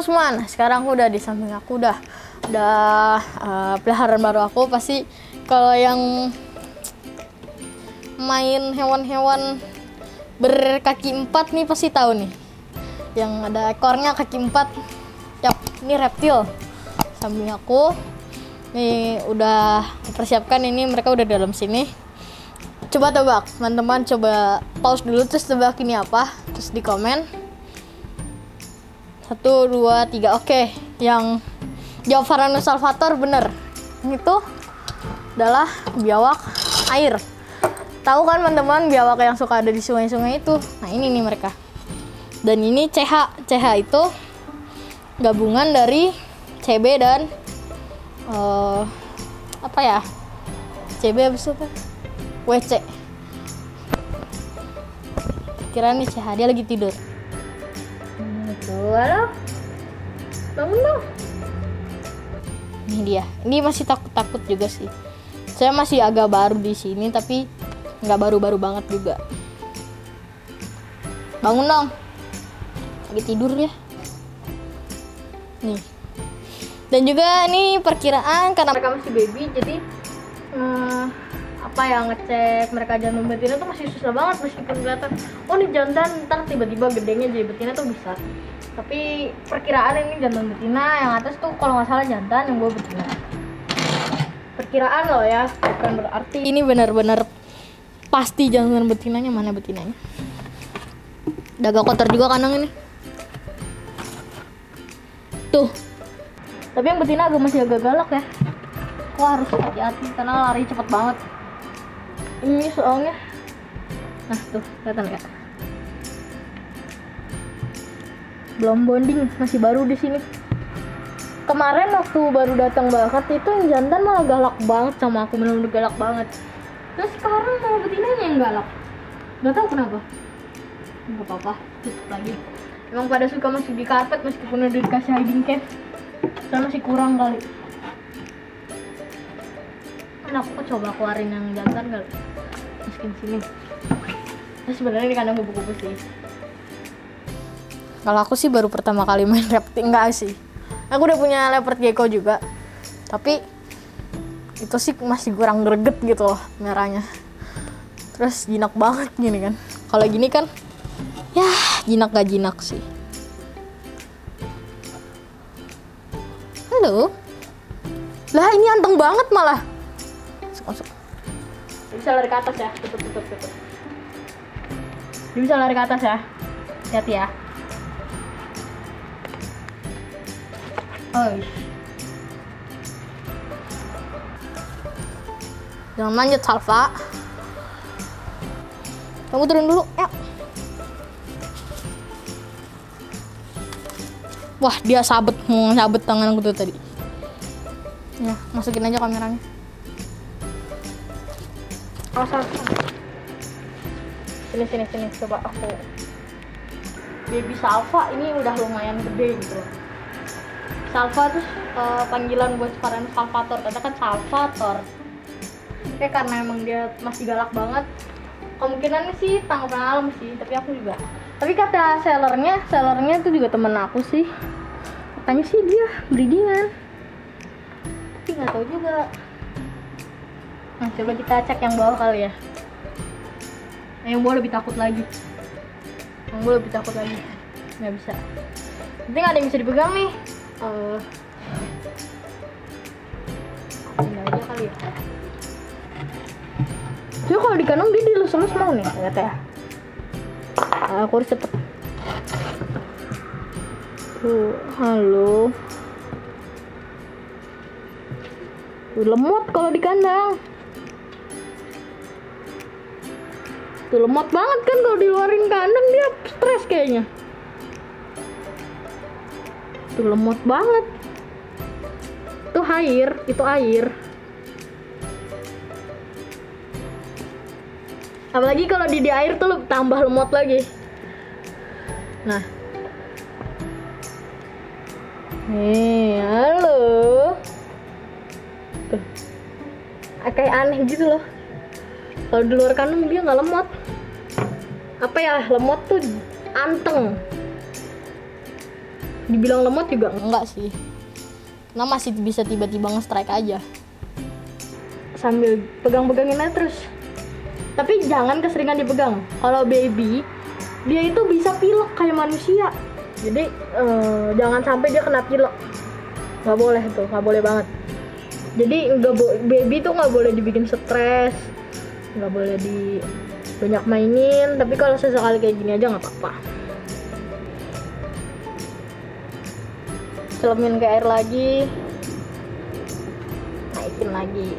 semua. Nah, sekarang aku udah di samping aku udah peliharaan baru aku. Pasti kalau yang main hewan-hewan berkaki 4 nih pasti tahu nih. Yang ada ekornya kaki 4. Yap, ini reptil. Samping aku. Nih udah dipersiapkan, ini mereka udah dalam sini. Coba tebak, teman-teman, coba pause dulu terus tebak ini apa, terus di komen. 1, 2, 3. Oke, yang jawab Varanus salvator bener. Itu adalah biawak air. Tahu kan teman-teman, biawak yang suka ada di sungai-sungai itu. Nah, ini nih mereka. Dan ini CH. CH itu gabungan dari CB dan apa ya? CB habis itu apa? WC. Kira nih CH dia lagi tidur. Halo, bangun dong. Ini dia. Ini masih takut juga sih. Saya masih agak baru di sini, tapi nggak baru-baru banget juga. Bangun dong. Lagi tidur ya. Nih. Dan juga ini perkiraan karena mereka masih baby, jadi apa ya, ngecek mereka jantan betina tuh masih susah banget, meskipun kelihatan oh ini jantan, ntar tiba-tiba gedenya jadi betina tuh bisa. Tapi perkiraan ini jantan betina, yang atas tuh kalau nggak salah jantan, yang bawah betina. Perkiraan loh ya, bukan berarti ini benar-benar pasti jantan betinanya. Mana betinanya? Udah agak kotor juga kandang ini. Tuh. Tapi yang betina masih agak galak ya. Kok harus hati-hati karena lari cepet banget. Ini soalnya. Nah tuh, kelihatan ya. Belum bonding, masih baru di sini. Kemarin waktu baru datang banget itu yang jantan malah galak banget sama aku, bener-bener galak banget. Terus sekarang sama betinanya yang galak. Gak tahu kenapa. Gak apa-apa, tutup lagi. Emang pada suka masuk di karpet meskipun udah dikasih hiding cave. Saya masih kurang kali. Kan aku coba keluarin yang jantan kali. Masukin sini. Terus sebenarnya di kandang kupu-kupu sih. Kalau aku sih baru pertama kali main reptil, enggak sih. Aku udah punya leopard gecko juga. Tapi itu sih masih kurang greget gitu loh merahnya. Terus jinak banget gini kan. Kalau gini kan ya jinak gak jinak sih. Halo. Lah ini anteng banget malah. Masuk. Dia bisa lari ke atas ya. Tutup. Dia bisa lari ke atas ya. Hati-hati ya. Oh. Jangan manjat, Salva. Kamu turun dulu, ya. Wah, dia sabet tangan aku tuh tadi. Ya, masukin aja kameranya. Oh, sini, coba aku. Baby Salva ini udah lumayan gede gitu. Salva tuh panggilan buat Varanus salvator, katakan Salvator. Kayak karena emang dia masih galak banget. Kemungkinannya sih tanggapan alam sih, tapi aku juga. Tapi kata sellernya itu juga temen aku sih. Katanya sih dia breedingan. Tapi nggak tahu juga. Nah, coba kita cek yang bawah kali ya. Yang bawah lebih takut lagi. Nggak bisa. Penting ada yang bisa dipegang nih. Pindah aja kali ya. Jadi kalau di kandang dia dilus-lus mau nih, lihat ya. Aku harus cepet. Tuh, halo. Tuh lemot kalau di kandang. Tuh lemot banget kan kalau diluarin kandang, dia stres kayaknya. Tuh lemot banget. Itu air. Apalagi kalau di air tuh tambah lemot lagi. Nah. Nih, halo. Tuh. Kayak aneh gitu loh. Kalau di luar kandang dia nggak lemot. Apa ya, lemot tuh anteng. dibilang lemot juga enggak sih, nah masih bisa tiba-tiba nge-strike aja sambil pegang-pegangin aja terus. Tapi jangan keseringan dipegang. Kalau baby dia itu bisa pilek kayak manusia, jadi jangan sampai dia kena pilek, nggak boleh tuh, nggak boleh banget. Jadi baby tuh nggak boleh dibikin stres, nggak boleh di banyak mainin. Tapi kalau sesekali kayak gini aja nggak apa-apa. Celemin ke air lagi, naikin lagi.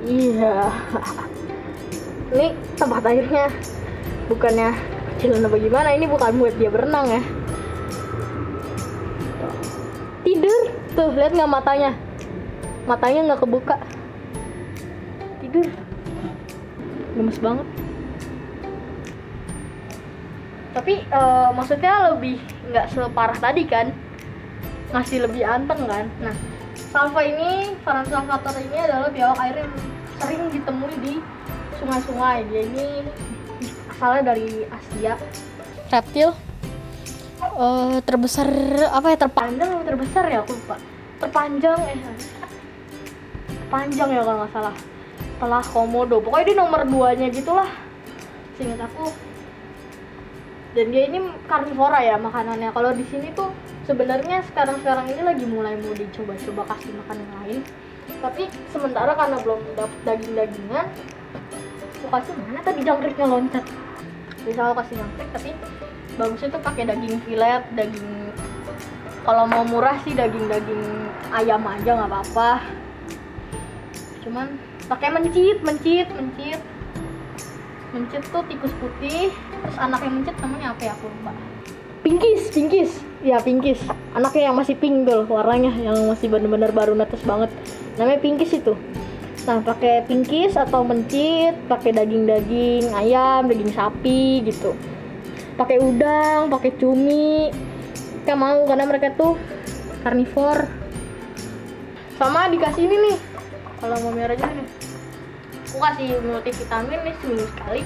Iya. Ini tempat airnya bukannya kecilan apa gimana, ini bukan buat dia berenang ya. Tidur tuh, lihat nggak matanya nggak kebuka, tidur, gemes banget. Tapi maksudnya lebih nggak separah tadi kan, masih lebih anteng kan. Nah, salva ini, Varan salvator ini adalah biawak air yang sering ditemui di sungai-sungai. Dia ini asalnya dari Asia. Reptil terbesar apa ya, terpanjang atau terbesar ya, aku lupa. Terpanjang panjang ya kalau nggak salah, setelah komodo. Pokoknya dia nomor 2-nya gitulah, seingat aku. Dan dia ini karnivora ya makanannya. Kalau di sini tuh sebenarnya sekarang ini lagi mulai mau dicoba-coba kasih makan yang lain. Tapi sementara karena belum dapet daging-dagingan, aku kasih mana tadi jangkriknya loncat. Bisa aku kasih jangkrik, tapi bagusnya tuh pakai daging filet, daging, kalau mau murah sih daging ayam aja nggak apa-apa. Cuman pakai mencit tuh tikus putih. Terus anaknya mencit namanya apa ya, aku lupa. Pinkis ya, Pinkis anaknya yang masih pink tuh warnanya, yang masih bener-bener baru netes banget, namanya Pinkis itu. Nah, pakai Pinkis atau mencit, pakai daging ayam, daging sapi gitu, pakai udang, pakai cumi. Kita mau karena mereka tuh karnivor. Sama dikasih ini nih, kalau mau merahnya nih, aku kasih multivitamin nih seminggu sekali.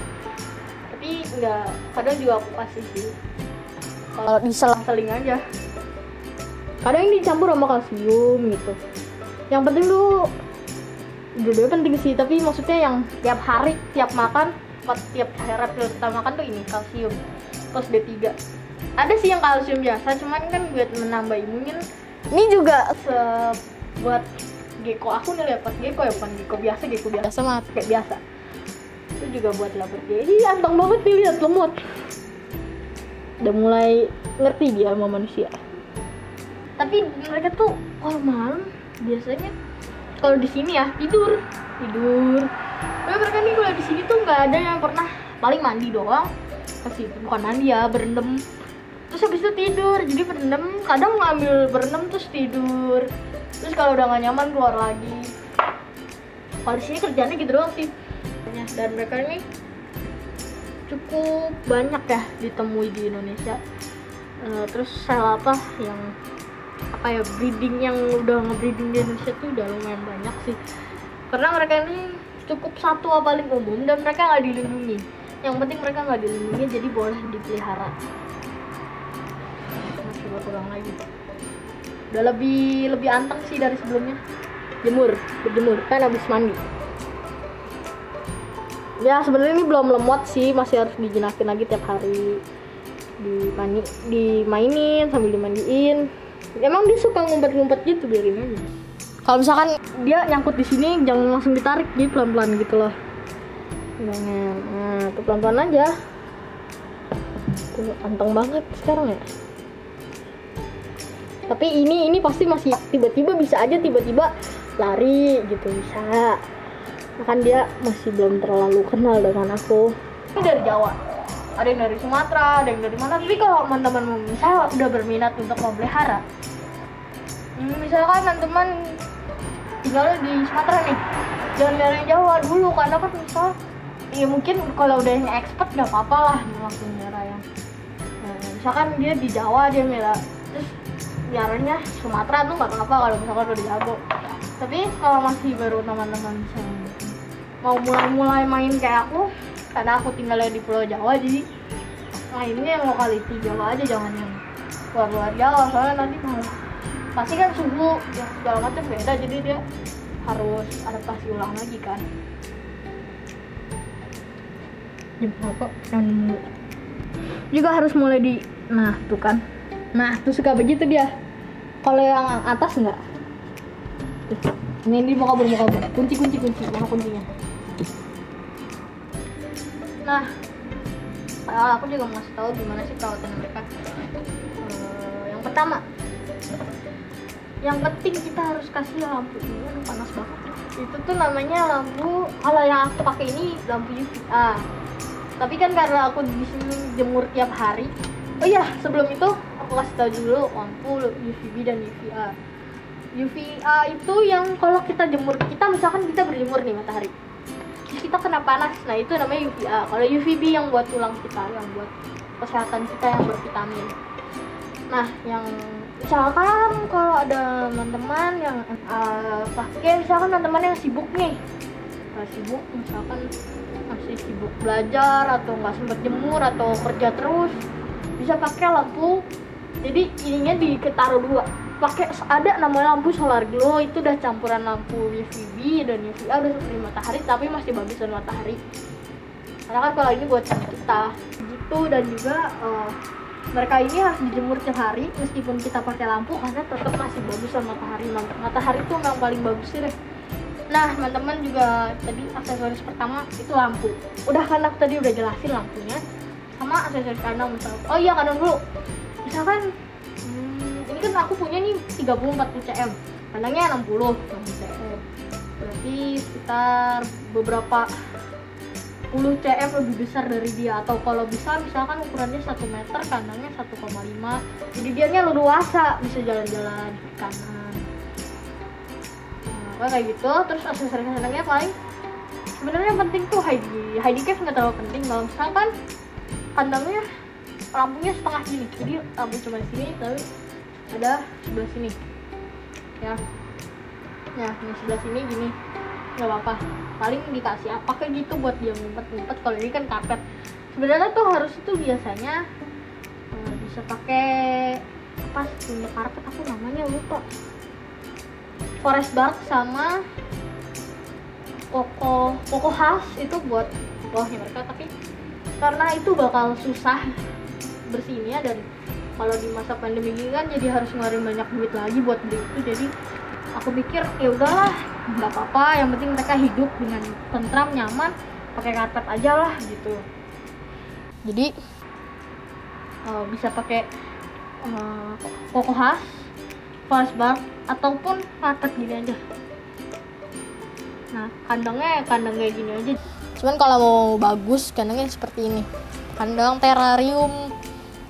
Tapi enggak, kadang juga aku kasih sih kalau diselang-seling aja. Kadang ini dicampur sama kalsium gitu. Yang penting tuh, dua-duanya penting sih, tapi maksudnya yang tiap hari, tiap makan, tiap reptil kita makan tuh ini kalsium plus D3. Ada sih yang kalsium biasa, cuman kan buat menambah imunnya. Ini juga buat gecko aku nih, lihat pas gecko ya, bukan gecko biasa mah kayak biasa. Itu juga buat lapar dia. Ih, anteng banget nih, lihat lemot. Udah mulai ngerti dia sama manusia. Tapi mereka tuh kalau malam biasanya, kalau di sini ya tidur. Tapi mereka nih kalau di sini tuh nggak ada yang pernah, paling mandi doang. Pasti bukan mandi ya, berendam. Terus habis itu tidur. Jadi berendam, kadang ngambil berendam terus tidur. Terus kalau udah nggak nyaman keluar lagi. Kalau di sini kerjanya gitu doang sih. Dan mereka ini cukup banyak ya ditemui di Indonesia. Terus sel apa yang breeding, yang udah nge-breeding di Indonesia tuh udah lumayan banyak sih. Karena mereka ini cukup satwa paling umum dan mereka nggak dilindungi. Yang penting mereka nggak dilindungi, jadi boleh dipelihara. Masih berkurang lagi. Udah lebih anteng sih dari sebelumnya. Berjemur kan habis mandi. Ya sebenarnya ini belum lemot sih, masih harus dijinakin lagi tiap hari, dimainin sambil dimandiin. Emang dia suka ngumpet-ngumpet gitu, biarin aja. Kalau misalkan dia nyangkut di sini, jangan langsung ditarik, jadi pelan-pelan gitu loh. Jangan, nah tuh pelan-pelan aja. Tuh anteng banget sekarang ya. Tapi ini pasti masih tiba-tiba bisa aja tiba-tiba lari gitu, bisa. Kan dia masih belum terlalu kenal dengan aku. Ini dari Jawa, ada yang dari Sumatera, ada yang dari mana. Tapi kalau teman-teman misalnya udah berminat untuk memelihara, misalkan teman-teman tinggalnya di Sumatera nih, jangan dari Jawa dulu, karena kan misal ya mungkin kalau udah yang expert nggak apa-apa lah langsung melihara yang misalkan dia di Jawa, dia melihara terus miaranya Sumatera tuh nggak apa-apa kalau misalkan udah jago. Tapi kalau masih baru teman-teman mau mulai main kayak aku, karena aku tinggalnya di Pulau Jawa, jadi mainnya yang lokality Jawa aja, jangan yang luar Jawa, soalnya nanti pasti kan suhu ya segala macam beda, jadi dia harus adaptasi ulang lagi kan. Kok juga harus mulai di, nah tuh kan, nah tuh suka begitu dia. Kalau yang atas enggak, ini mau kabur, kunci mana kuncinya. Nah, aku juga mau kasih tahu gimana sih perawatan mereka. Yang pertama, yang penting kita harus kasih lampu ini, panas banget. Itu tuh namanya lampu, kalau yang aku pakai ini lampu UVA. Tapi kan karena aku di sini jemur tiap hari. Oh iya, sebelum itu aku kasih tahu dulu lampu UVB dan UVA. UVA itu yang kalau kita jemur, kita misalkan kita berjemur nih matahari, kita kena panas, nah itu namanya UVA. Kalau UVB yang buat tulang kita, yang buat kesehatan kita, yang bervitamin. Nah, yang misalkan kalau ada teman-teman yang pakai, misalkan teman-teman yang sibuk nih, sibuk misalkan masih sibuk belajar atau nggak sempat jemur atau kerja terus, bisa pakai lampu. Jadi ininya ditaruh dua, pakai ada namanya lampu solar glow, itu udah campuran lampu UVB dan UVA, udah seperti matahari tapi masih bagusan matahari. Karena kan kalau ini buat kita gitu. Dan juga mereka ini harus dijemur tiap hari meskipun kita pakai lampu, karena tetap masih bagusan matahari. Matahari itu memang paling bagus sih deh. Nah, teman-teman juga tadi aksesoris pertama itu lampu. Udah kan aku tadi udah jelasin lampunya sama aksesoris kandang. Misalkan, oh iya, kandang dulu. Misalkan ini kan aku punya nih 30-40 cm, kandangnya 60 cm, berarti sekitar beberapa puluh cm lebih besar dari dia. Atau kalau bisa misalkan ukurannya 1 meter, kandangnya 1,5, jadi dia leluasa, bisa jalan-jalan di kanan. Nah, kayak gitu. Terus aksesoris kandangnya paling sebenarnya penting tuh high cave nggak terlalu penting. Kalau misalkan kandangnya lampunya setengah gini, jadi lampu cuma di sini tapi ada sebelah sini ya. Nah, ini sebelah sini gini nggak apa-apa, paling dikasih apa kayak gitu buat dia ngumpet. Kalau ini kan karpet, sebenarnya tuh harus itu biasanya bisa pakai apa punya karpet, aku namanya lupa, forest bark sama koko khas, itu buat bawahnya mereka. Tapi karena itu bakal susah bersihnya, dan kalau di masa pandemi ini kan jadi harus ngeluarin banyak duit lagi buat beli itu, jadi aku pikir ya udahlah, nggak apa-apa, yang penting mereka hidup dengan tentram, nyaman, pakai karpet aja lah gitu. Jadi bisa pakai koko khas, forest bark, ataupun karpet gini aja. Nah, kandangnya kayak gini aja. Cuman kalau mau bagus, kandangnya seperti ini, kandang terarium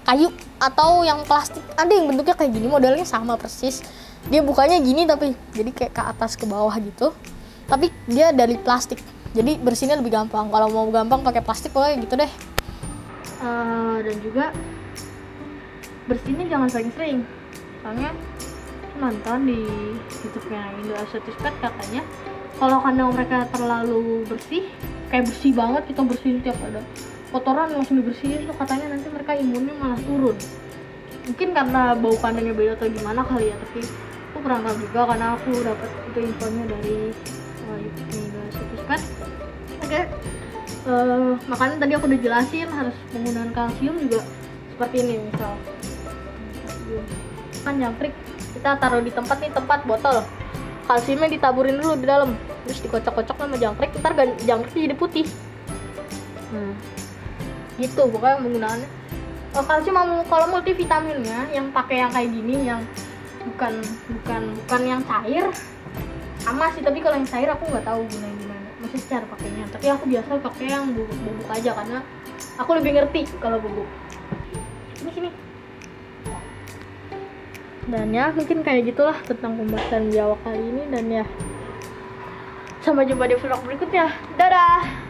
kayu atau yang plastik. Ada yang bentuknya kayak gini, modelnya sama persis, dia bukanya gini tapi jadi kayak ke atas ke bawah gitu, tapi dia dari plastik, jadi bersihnya lebih gampang. Kalau mau gampang pakai plastik pokoknya gitu deh. Dan juga bersihnya jangan sering-sering, soalnya nonton di YouTube-nya Indo Exotic Pet, katanya kalau kandang mereka terlalu bersih, kayak bersih banget, kita bersihin tiap ada kotoran langsung dibersihin tuh, katanya nanti mereka imunnya malah turun. Mungkin karena bau kandangnya beda atau gimana kali ya, tapi aku kurang tahu juga karena aku dapat itu infonya dari YouTube-nya Exotic. Oke. Makanya tadi aku udah jelasin harus menggunakan kalsium juga seperti ini. Misal kan jangkrik kita taruh di tempat botol, kalsiumnya ditaburin dulu di dalam, terus dikocok-kocok sama jangkrik, ntar jangkrik jadi putih. Gitu pokoknya penggunaannya. Kalsium kalau multivitaminnya yang pakai yang kayak gini, yang bukan yang cair sama sih, tapi kalau yang cair aku nggak tahu gunanya gimana, masih cara pakainya. Tapi aku biasa pakai yang bubuk aja karena aku lebih ngerti kalau bubuk. Sini. Dan ya mungkin kayak gitulah tentang pembahasan biawak kali ini, dan ya sampai jumpa di vlog berikutnya. Dadah.